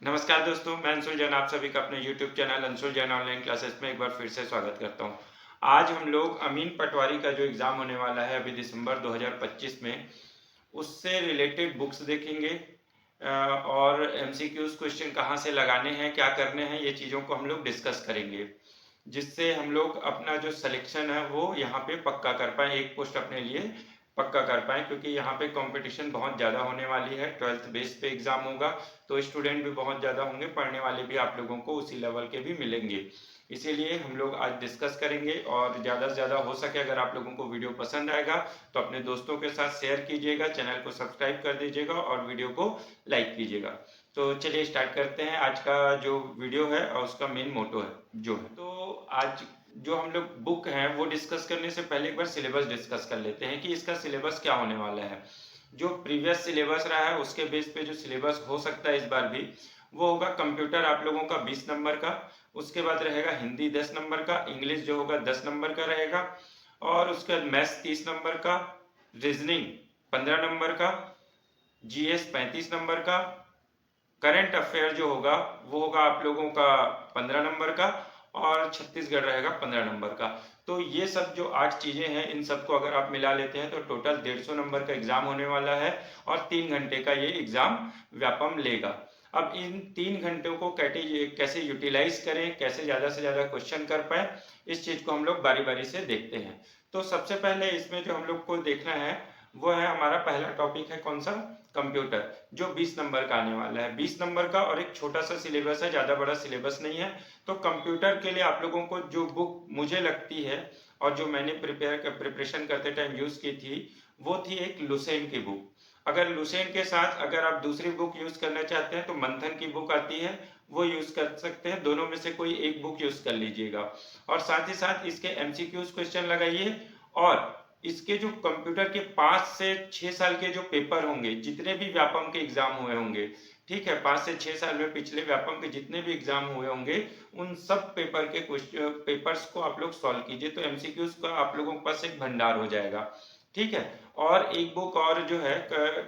नमस्कार दोस्तों, मैं अंशुल जैन आप सभी का अपने YouTube channel Anshul Jain online classes में एक बार फिर से स्वागत करता हूं। आज हम लोग अमीन पटवारी का जो एग्ज़ाम होने वाला है अभी दिसंबर 2025 में, उससे रिलेटेड बुक्स देखेंगे और एमसीक्यूज़ क्वेश्चन कहां से लगाने हैं, क्या करने हैं, ये चीज़ों को हम लोग डिस्कस करेंगे। जिससे हम लोग अपना जो सिलेक्शन है वो यहाँ पे पक्का कर पाएँ, एक पोस्ट अपने लिए पक्का कर पाएँ, क्योंकि यहाँ पे कंपटीशन बहुत ज़्यादा होने वाली है। 12th बेस पे एग्ज़ाम होगा, तो स्टूडेंट भी बहुत ज़्यादा होंगे, पढ़ने वाले भी आप लोगों को उसी लेवल के भी मिलेंगे। इसीलिए हम लोग आज डिस्कस करेंगे और ज़्यादा से ज़्यादा हो सके अगर आप लोगों को वीडियो पसंद आएगा तो अपने दोस्तों के साथ शेयर कीजिएगा, चैनल को सब्सक्राइब कर दीजिएगा और वीडियो को लाइक कीजिएगा। तो चलिए स्टार्ट करते हैं। आज का जो वीडियो है और उसका मेन मोटो है जो है, तो आज जो हम लोग बुक है वो डिस्कस करने से पहले एक बार सिलेबस डिस्कस कर लेते हैं कि इसका सिलेबस क्या होने वाला है। जो प्रीवियस सिलेबस रहा है उसके बेस पे जो सिलेबस हो सकता है इस बार भी, वो होगा कंप्यूटर आप लोगों का 20 नंबर का, उसके बाद रहेगा हिंदी 10 नंबर का, इंग्लिश जो होगा 10 नंबर का रहेगा, और उसके बाद मैथ्स 30 नंबर का, रीजनिंग 15 नंबर का, जीएस 35 नंबर का, करंट अफेयर जो होगा वो होगा आप लोगों का 15 नंबर का, और छत्तीसगढ़ रहेगा 15 नंबर का। तो ये सब जो 8 चीजें हैं, इन सबको अगर आप मिला लेते हैं तो टोटल 150 नंबर का एग्जाम होने वाला है और 3 घंटे का ये एग्जाम व्यापम लेगा। अब इन 3 घंटों को कैसे यूटिलाइज करें, कैसे ज्यादा से ज्यादा क्वेश्चन कर पाए, इस चीज को हम लोग बारी बारी से देखते हैं। तो सबसे पहले इसमें जो हम लोग को देखना है वो है, हमारा पहला टॉपिक है कौन सा, कंप्यूटर, जो 20 नंबर का आने वाला है। 20 नंबर का और एक छोटा सा सिलेबस है, ज़्यादा बड़ा सिलेबस नहीं है। तो कंप्यूटर के लिए आप लोगों को जो बुक मुझे लगती है और जो मैंने प्रिपरेशन करते टाइम यूज़ की थी, वो थी एक लुसेंट की बुक। अगर लुसेंट के साथ अगर आप दूसरी बुक यूज़ करना चाहते हैं तो मंथन की बुक आती है, वो यूज़ कर सकते हैं। दोनों में से कोई एक बुक यूज़ कर लीजिएगा और साथ ही साथ इसके एमसीक्यूज क्वेश्चन लगाइए। और इसके जो कंप्यूटर के 5 से 6 साल के जो पेपर होंगे, जितने भी व्यापम के एग्जाम हुए होंगे, ठीक है, 5 से 6 साल में पिछले व्यापम के जितने भी एग्जाम हुए होंगे, उन सब पेपर के पेपर्स को आप लोग सॉल्व कीजिए, तो एमसीक्यूज का आप लोगों के पास एक भंडार हो जाएगा। ठीक है। और एक बुक और जो है,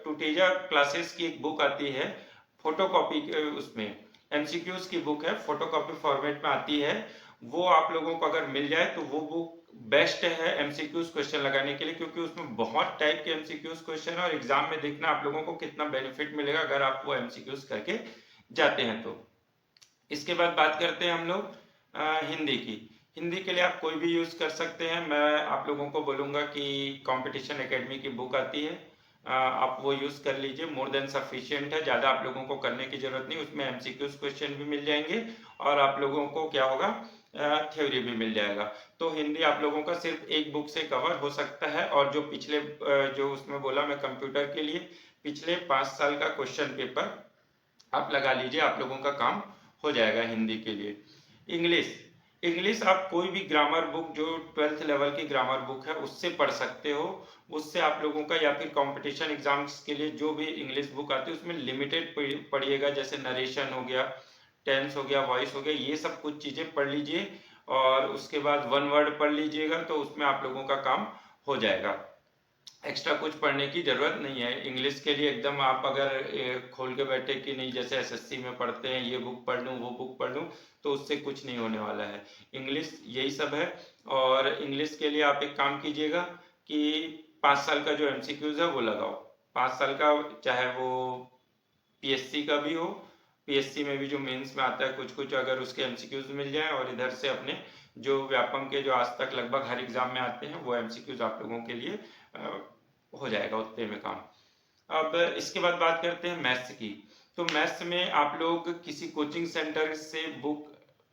टूटेजा क्लासेस की एक बुक आती है, फोटोकॉपी उसमें एमसीक्यूज की बुक है, फोटोकॉपी फॉर्मेट में आती है। वो आप लोगों को अगर मिल जाए तो वो बुक बेस्ट है एमसीक्यूज क्वेश्चन लगाने के लिए, क्योंकि उसमें बहुत टाइप के एमसीक्यूज क्वेश्चन है और एग्जाम में देखना आप लोगों को कितना बेनिफिट मिलेगा अगर आप वो एमसीक्यूज करके जाते हैं तो। इसके बाद बात करते हैं हम लोग हिंदी की। हिंदी के लिए आप कोई भी यूज कर सकते हैं। मैं आप लोगों को बोलूंगा कि कंपटीशन एकेडमी की बुक आती है, आप वो यूज कर लीजिए, मोर देन सफिशिएंट है, ज्यादा आप लोगों को करने की जरूरत नहीं। उसमें एमसीक्यूज क्वेश्चन भी मिल जाएंगे और आप लोगों को क्या होगा, थ्योरी भी मिल जाएगा। तो हिंदी आप लोगों का सिर्फ एक बुक से कवर हो सकता है। और जो पिछले जो उसमें बोला मैं कंप्यूटर के लिए, पिछले 5 साल का क्वेश्चन पेपर आप लगा लीजिए, आप लोगों का काम हो जाएगा हिंदी के लिए। इंग्लिश, इंग्लिश आप कोई भी ग्रामर बुक जो 12th लेवल की ग्रामर बुक है उससे पढ़ सकते हो। उससे आप लोगों का, या फिर कंपटीशन एग्जाम्स के लिए जो भी इंग्लिश बुक आती है उसमें लिमिटेड पढ़िएगा, जैसे नरेशन हो गया, टेंस हो गया, वॉइस हो गया, ये सब कुछ चीज़ें पढ़ लीजिए। और उसके बाद वन वर्ड पढ़ लीजिएगा, तो उसमें आप लोगों का काम हो जाएगा। एक्स्ट्रा कुछ पढ़ने की जरूरत नहीं है इंग्लिश के लिए। एकदम आप अगर खोल के बैठे कि नहीं जैसे एसएससी में पढ़ते हैं, ये बुक पढ़ लूँ वो बुक पढ़ लूँ, तो उससे कुछ नहीं होने वाला है। इंग्लिश यही सब है। और इंग्लिश के लिए आप एक काम कीजिएगा कि 5 साल का जो एमसीक्यूज है वो लगाओ। 5 साल का, चाहे वो पीएससी का भी हो, पीएससी में भी जो मेंस में आता है कुछ कुछ, अगर उसके एमसीक्यूज मिल जाए, और इधर से अपने जो व्यापम के जो आज तक लगभग हर एग्जाम में आते हैं वो एमसीक्यूज आप लोगों के लिए हो जाएगा उतने में काम। अब इसके बाद बात करते हैं मैथ्स की। तो मैथ्स में आप लोग किसी कोचिंग सेंटर से बुक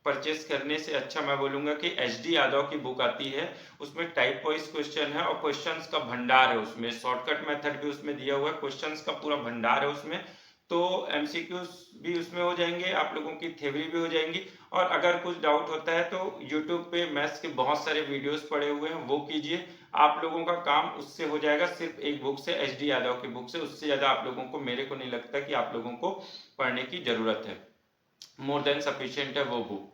परचेस करने से अच्छा मैं बोलूंगा कि एच डी यादव की बुक आती है। उसमें टाइप वाइज क्वेश्चन है और क्वेश्चंस का भंडार है, उसमें शॉर्टकट मेथड भी उसमें दिया हुआ है, क्वेश्चंस का पूरा भंडार है उसमें। तो एमसीक्यूज भी उसमें हो जाएंगे, आप लोगों की थ्योरी भी हो जाएंगी। और अगर कुछ डाउट होता है तो यूट्यूब पे मैथ्स के बहुत सारे वीडियोस पड़े हुए हैं, वो कीजिए, आप लोगों का काम उससे हो जाएगा। सिर्फ एक बुक से, एच डी यादव की बुक से, उससे ज्यादा आप लोगों को, मेरे को नहीं लगता कि आप लोगों को पढ़ने की जरूरत है। मोर देन सफिशियंट है वो बुक।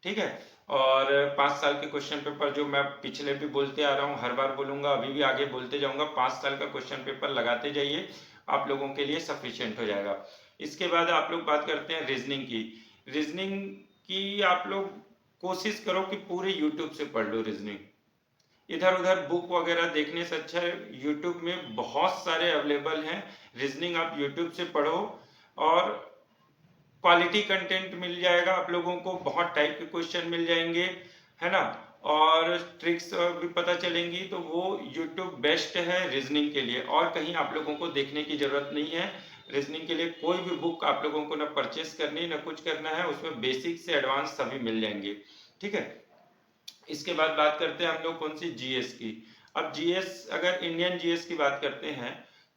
ठीक है। और 5 साल के क्वेश्चन पेपर जो मैं पिछले भी बोलते आ रहा हूँ, हर बार बोलूंगा, अभी भी आगे बोलते जाऊंगा, 5 साल का क्वेश्चन पेपर लगाते जाइए, आप लोगों के लिए सफिशियंट हो जाएगा। इसके बाद आप लोग बात करते हैं रीजनिंग की। रीजनिंग की आप लोग कोशिश करो कि पूरे यूट्यूब से पढ़ लो रीजनिंग। इधर उधर बुक वगैरह देखने से अच्छा है यूट्यूब में बहुत सारे अवेलेबल हैं। रीजनिंग आप यूट्यूब से पढ़ो और क्वालिटी कंटेंट मिल जाएगा आप लोगों को, बहुत टाइप के क्वेश्चन मिल जाएंगे, है ना, और ट्रिक्स भी पता चलेंगी। तो वो यूट्यूब बेस्ट है रीजनिंग के लिए, और कहीं आप लोगों को देखने की जरूरत नहीं है। रीजनिंग के लिए कोई भी बुक आप लोगों को ना परचेस करनी ना कुछ करना है, उसमें बेसिक से एडवांस सभी मिल जाएंगे। ठीक है, इसके बाद बात करते हैं हम लोग कौन सी, जीएस की। अब जीएस, अगर इंडियन जीएस की बात करते हैं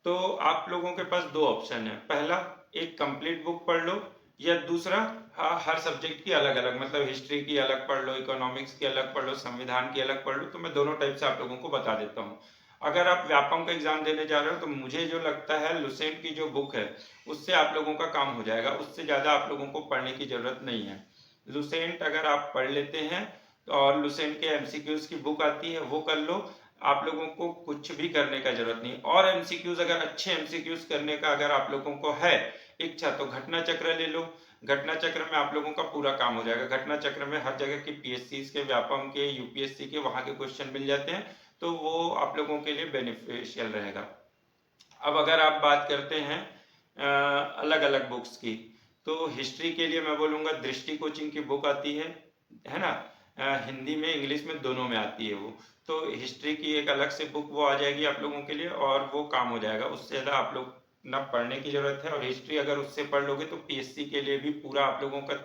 तो आप लोगों के पास दो ऑप्शन है। पहला, एक कंप्लीट बुक पढ़ लो, या दूसरा, हर सब्जेक्ट की अलग अलग, मतलब हिस्ट्री की अलग पढ़ लो, इकोनॉमिक्स की अलग पढ़ लो, संविधान की अलग पढ़ लो। तो मैं दोनों टाइप से आप लोगों को बता देता हूँ। अगर आप व्यापम का एग्जाम देने जा रहे हो तो मुझे जो लगता है लुसेंट की जो बुक है उससे आप लोगों का काम हो जाएगा, उससे ज्यादा आप लोगों को पढ़ने की जरूरत नहीं है। लुसेंट अगर आप पढ़ लेते हैं और लुसेंट के एमसीक्यूज की बुक आती है वो कर लो, आप लोगों को कुछ भी करने का जरूरत नहीं। और एमसीक्यूज, अगर अच्छे एमसीक्यूज करने का अगर आप लोगों को है इच्छा, तो घटना चक्र ले लो। घटना चक्र में आप लोगों का पूरा काम हो जाएगा। घटना चक्र में हर जगह की पीएससी के, व्यापम के, यूपीएससी के वहां के क्वेश्चन मिल जाते हैं, तो वो आप लोगों के लिए बेनिफिशियल रहेगा। अब अगर आप बात करते हैं अलग अलग बुक्स की, तो हिस्ट्री के लिए मैं बोलूँगा दृष्टि कोचिंग की बुक आती है ना, हिंदी में इंग्लिश में दोनों में आती है वो। तो हिस्ट्री की एक अलग से बुक वो आ जाएगी आप लोगों के लिए, और वो काम हो जाएगा। उससे ज़्यादा आप लोग ना पढ़ने की ज़रूरत है। और हिस्ट्री अगर उससे पढ़ लोगे तो पीएससी के लिए भी पूरा आप लोगों का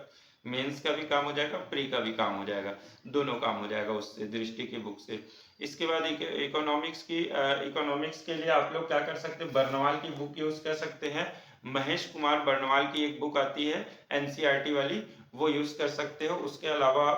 मेंस का भी काम हो जाएगा, प्री का भी काम हो जाएगा, दोनों काम हो जाएगा उससे, दृष्टि की बुक से। इसके बाद इकोनॉमिक्स की, इकोनॉमिक्स के लिए आप लोग क्या कर सकते हैं, बर्नवाल की बुक यूज कर सकते हैं। महेश कुमार बर्नवाल की एक बुक आती है एनसीईआरटी वाली, वो यूज कर सकते हो। उसके अलावा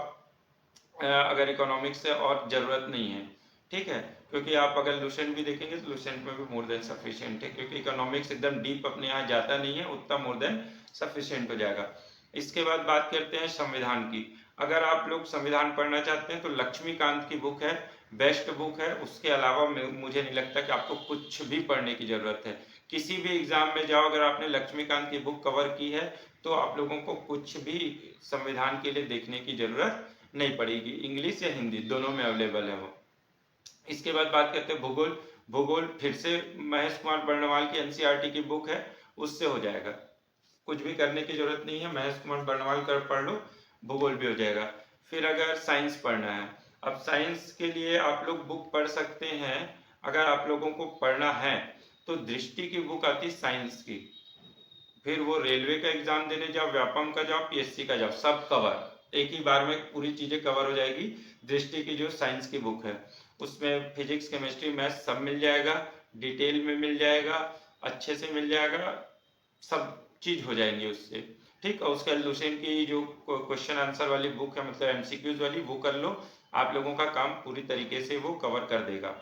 अगर इकोनॉमिक्स से और जरूरत नहीं है, ठीक है, क्योंकि आप अगर लुसेंट भी देखेंगे तो लुसेंट में भी मोर देन सफिशिएंट है, क्योंकि इकोनॉमिक्स एकदम डीप अपने यहाँ जाता नहीं है, उतना मोर देन सफिशिएंट हो जाएगा। इसके बाद बात करते हैं संविधान की। अगर आप लोग संविधान पढ़ना चाहते हैं तो लक्ष्मीकांत की बुक है, बेस्ट बुक है। उसके अलावा मुझे नहीं लगता कि आपको कुछ भी पढ़ने की जरूरत है। किसी भी एग्जाम में जाओ, अगर आपने लक्ष्मीकांत की बुक कवर की है तो आप लोगों को कुछ भी संविधान के लिए देखने की जरूरत नहीं पड़ेगी। इंग्लिश या हिंदी दोनों में अवेलेबल है वो। इसके बाद बात करते हैं भूगोल। भूगोल फिर से महेश कुमार बर्णवाल की एनसीईआरटी की बुक है, उससे हो जाएगा, कुछ भी करने की जरूरत नहीं है। महेश कुमार बर्णवाल कर पढ़ लो, भूगोल भी हो जाएगा। फिर अगर साइंस पढ़ना है, अब साइंस के लिए आप लोग बुक पढ़ सकते हैं। अगर आप लोगों को पढ़ना है तो दृष्टि की बुक आती साइंस की। फिर वो रेलवे का एग्जाम देने जाओ, व्यापम का जाओ, पीएससी का जाओ, सब कवर एक ही बार में पूरी चीजें कवर हो जाएगी। दृष्टि की जो साइंस की बुक है उसमें फिजिक्स, केमिस्ट्री, मैथ्स सब मिल जाएगा, डिटेल में मिल जाएगा, अच्छे से मिल जाएगा, सब चीज हो जाएंगी उससे। ठीक है, उसके लुसेंट की जो क्वेश्चन आंसर वाली बुक है, मतलब एमसीक्यूज वाली, वो कर लो, आप लोगों का काम पूरी तरीके से वो कवर कर देगा।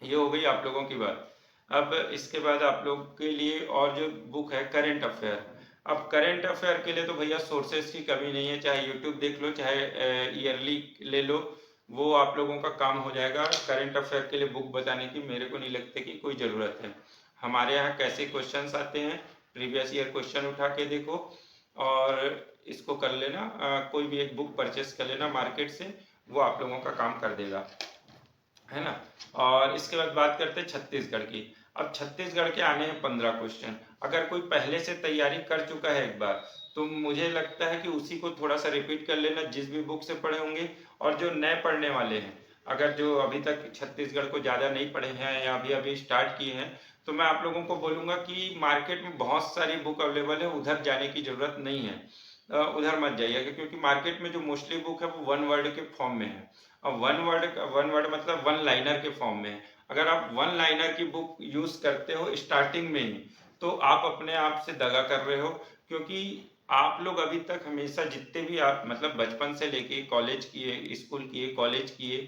ये हो गई आप लोगों की बात। अब इसके बाद आप लोग के लिए और जो बुक है करेंट अफेयर। अब करेंट अफेयर के लिए तो भैया सोर्सेस की कमी नहीं है, चाहे यूट्यूब देख लो, चाहे ईयरली ले लो, वो आप लोगों का काम हो जाएगा। करेंट अफेयर के लिए बुक बताने की मेरे को नहीं लगता कि कोई ज़रूरत है। हमारे यहाँ कैसे क्वेश्चंस आते हैं, प्रीवियस ईयर क्वेश्चन उठा के देखो और इसको कर लेना, कोई भी एक बुक परचेस कर लेना मार्केट से, वो आप लोगों का काम कर देगा, है ना। और इसके बाद बात करते हैं छत्तीसगढ़ की। अब छत्तीसगढ़ के आने हैं 15 क्वेश्चन। अगर कोई पहले से तैयारी कर चुका है एक बार, तो मुझे लगता है कि उसी को थोड़ा सा रिपीट कर लेना जिस भी बुक से पढ़े होंगे। और जो नए पढ़ने वाले हैं, अगर जो अभी तक छत्तीसगढ़ को ज़्यादा नहीं पढ़े हैं या अभी अभी स्टार्ट किए हैं, तो मैं आप लोगों को बोलूँगा कि मार्केट में बहुत सारी बुक अवेलेबल है, उधर जाने की ज़रूरत नहीं है। उधर मत जाइएगा, क्योंकि मार्केट में जो मोस्टली बुक है वो वन वर्ड के फॉर्म में है। अब वन वर्ड मतलब वन लाइनर के फॉर्म में है। अगर आप वन लाइनर की बुक यूज करते हो स्टार्टिंग में ही, तो आप अपने आप से दगा कर रहे हो। क्योंकि आप लोग अभी तक हमेशा जितने भी आप, मतलब बचपन से लेके कॉलेज किए, स्कूल किए, कॉलेज किए,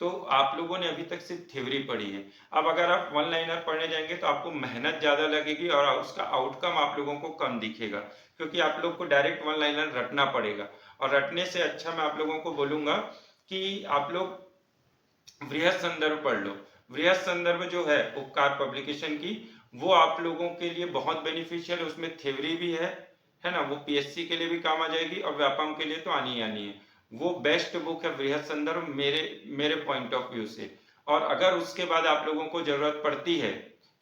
तो आप लोगों ने अभी तक सिर्फ थ्योरी पढ़ी है। अब अगर आप वन लाइनर पढ़ने जाएंगे तो आपको मेहनत ज़्यादा लगेगी और उसका आउटकम आप लोगों को कम दिखेगा, क्योंकि आप लोग को डायरेक्ट वन लाइनर रटना पड़ेगा। और रटने से अच्छा मैं आप लोगों को बोलूँगा कि आप लोग वृहद संदर्भ पढ़ लो। वृहद संदर्भ जो है उपकार पब्लिकेशन की, वो आप लोगों के लिए बहुत बेनिफिशियल है। उसमें थ्योरी भी है ना, वो पीएससी के लिए भी काम आ जाएगी और व्यापम के लिए तो आनी ही आनी है। वो बेस्ट बुक है बृहद संदर्भ मेरे मेरे पॉइंट ऑफ व्यू से। और अगर उसके बाद आप लोगों को जरूरत पड़ती है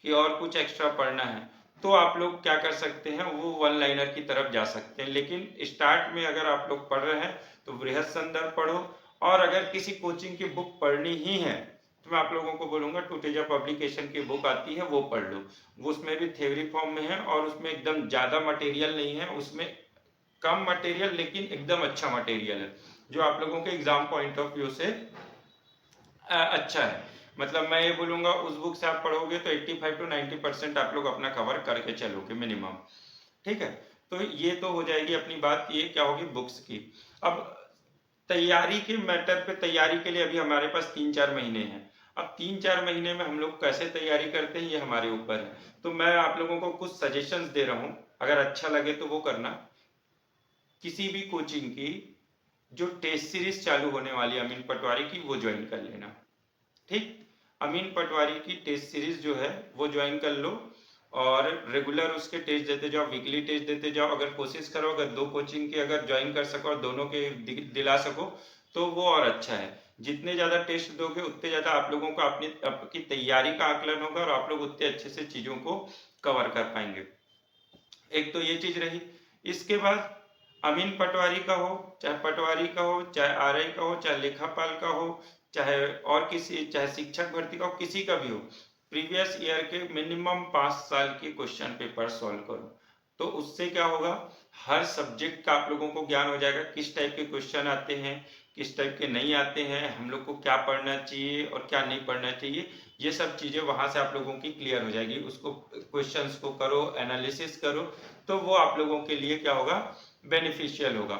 कि और कुछ एक्स्ट्रा पढ़ना है, तो आप लोग क्या कर सकते हैं, वो वन लाइनर की तरफ जा सकते हैं। लेकिन स्टार्ट में अगर आप लोग पढ़ रहे हैं तो बृहद संदर्भ पढ़ो। और अगर किसी कोचिंग की बुक पढ़नी ही है तो मैं आप लोगों को बोलूंगा टूटेजा पब्लिकेशन की बुक आती है वो पढ़ लो। वो उसमें भी थ्योरी फॉर्म में है और उसमें एकदम ज़्यादा मटेरियल नहीं है, उसमें कम मटेरियल लेकिन एकदम अच्छा मटेरियल है जो आप लोगों के एग्जाम पॉइंट ऑफ व्यू से अच्छा है। मतलब मैं ये बोलूंगा उस बुक से आप पढ़ोगे तो 85 to 90% आप लोग अपना कवर करके चलोगे मिनिमम। ठीक है, तो ये तो हो जाएगी अपनी बात, ये क्या होगी बुक्स की। अब तैयारी के मैटर पे, तैयारी के लिए अभी हमारे पास 3-4 महीने हैं। अब 3-4 महीने में हम लोग कैसे तैयारी करते हैं ये हमारे ऊपर है। तो मैं आप लोगों को कुछ सजेशंस दे रहा हूँ, अगर अच्छा लगे तो वो करना। किसी भी कोचिंग की जो टेस्ट सीरीज चालू होने वाली है अमीन पटवारी की, वो ज्वाइन कर लेना। ठीक, अमीन पटवारी की टेस्ट सीरीज जो है वो ज्वाइन कर लो और रेगुलर उसके टेस्ट देते जाओ, वीकली टेस्ट देते जाओ। अगर कोशिश करो अगर 2 कोचिंग के अगर ज्वाइन कर सको और दोनों के दिला सको तो वो और अच्छा है। जितने ज़्यादा टेस्ट दोगे उतने ज़्यादा आप लोगों को अपनी आपकी तैयारी का आकलन होगा और आप लोग उतने अच्छे से चीज़ों को कवर कर पाएंगे। एक तो ये चीज़ रही। इसके बाद अमीन पटवारी का हो, चाहे पटवारी का हो, चाहे आरआई का हो, चाहे लेखापाल का हो, चाहे और किसी, चाहे शिक्षक भर्ती का हो, किसी का भी हो, प्रीवियस ईयर के मिनिमम 5 साल के क्वेश्चन पेपर सॉल्व करो। तो उससे क्या होगा, हर सब्जेक्ट का आप लोगों को ज्ञान हो जाएगा, किस टाइप के क्वेश्चन आते हैं, किस टाइप के नहीं आते हैं, हम लोग को क्या पढ़ना चाहिए और क्या नहीं पढ़ना चाहिए। ये सब चीज़ें वहाँ से आप लोगों की क्लियर हो जाएगी। उसको क्वेश्चंस को करो, एनालिसिस करो, तो वो आप लोगों के लिए क्या होगा, बेनिफिशियल होगा।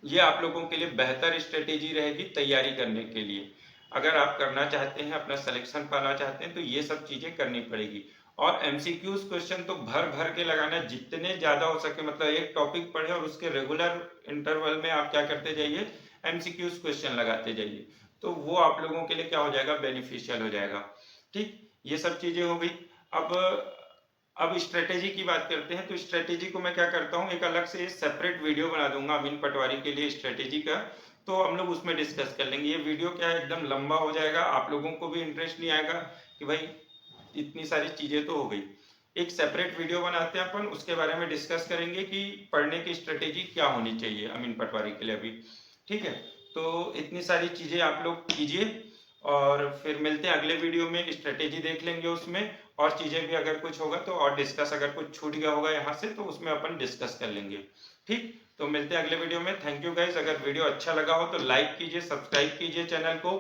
ये आप लोगों के लिए बेहतर स्ट्रेटेजी रहेगी तैयारी करने के लिए। अगर आप करना चाहते हैं, अपना सिलेक्शन पाना चाहते हैं, तो ये सब चीज़ें करनी पड़ेगी। और एमसीक्यूज क्वेश्चन तो भर भर के लगाना, जितने ज़्यादा हो सके। मतलब एक टॉपिक पढ़े और उसके रेगुलर इंटरवल में आप क्या करते जाइए, एमसीक्यूज क्वेश्चन लगाते जाइए। तो वो आप लोगों के लिए क्या हो जाएगा, बेनिफिशियल हो जाएगा। ठीक, ये सब चीज़ें हो गई। अब स्ट्रेटेजी की बात करते हैं। तो स्ट्रेटेजी को मैं क्या करता हूँ, एक अलग से सेपरेट वीडियो बना दूंगा अमीन पटवारी के लिए स्ट्रेटेजी का, तो हम लोग उसमें डिस्कस कर लेंगे। ये वीडियो क्या है, एकदम लंबा हो जाएगा, आप लोगों को भी इंटरेस्ट नहीं आएगा कि भाई इतनी सारी चीज़ें तो हो गई। एक सेपरेट वीडियो बनाते हैं अपन, उसके बारे में डिस्कस करेंगे कि पढ़ने की स्ट्रेटेजी क्या होनी चाहिए अमीन पटवारी के लिए अभी। ठीक है, तो इतनी सारी चीज़ें आप लोग कीजिए और फिर मिलते हैं अगले वीडियो में, स्ट्रेटेजी देख लेंगे उसमें। और चीज़ें भी अगर कुछ होगा तो और डिस्कस, अगर कुछ छूट गया होगा यहाँ से तो उसमें अपन डिस्कस कर लेंगे। ठीक, तो मिलते हैं अगले वीडियो में। Thank you guys. अगर वीडियो अच्छा लगा हो तो लाइक कीजिए, सब्सक्राइब कीजिए चैनल को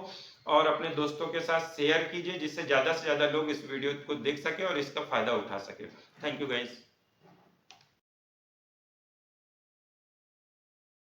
और अपने दोस्तों के साथ शेयर कीजिए, जिससे ज़्यादा से ज़्यादा लोग इस वीडियो को देख सके और इसका फ़ायदा उठा सके। Thank you guys.